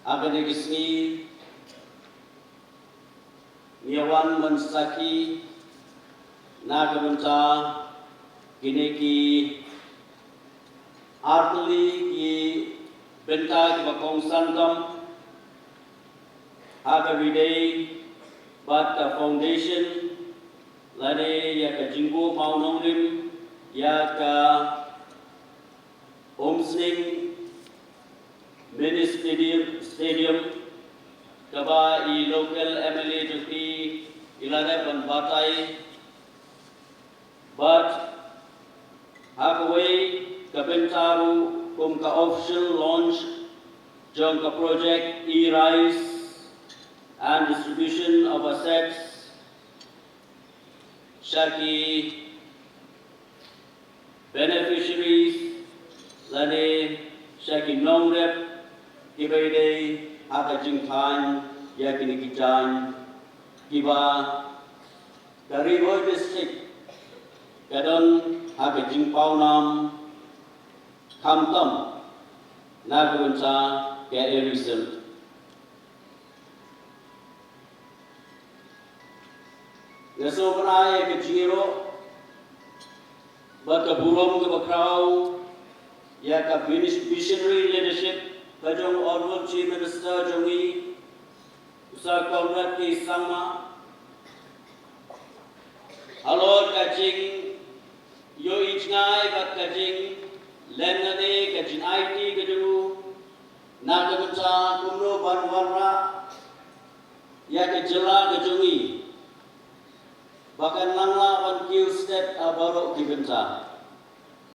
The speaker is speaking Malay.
Agadegisi Niawan Mansaki Nagamunta Gineki Artuli Ki Benta Ki Bakong Santam Hagavide Bata Foundation Lade Yaka Jinggo Maunonglim Yaka Homsning Mini Stadium Kaba I local MLA Juki Ilade Banbatai but Hakaway Kabentaru Kumka official launch Jonka project e-rice and distribution of assets Shaki beneficiaries Lade Shaki non-rep Kibade Haka Jingtan Yakini Kijan Kiba Karibo district Kadon Haka Jingpao Nam Kamtam Nagamunsa Kairism Nasobanaya Kajiro Baka Burom Kabakrao Yaka Visionary Leadership Kajong Honorable Chief Minister Jongi Usar Konrad Ki Sangma Halor Kajing Yo Ichngai Bat Kajing Lenade Kajin IT Kajuru Nagamunsa Kumro Banwarra Yaka Jela Kajongi Bahkan langlah on Q step Abarok Kibenta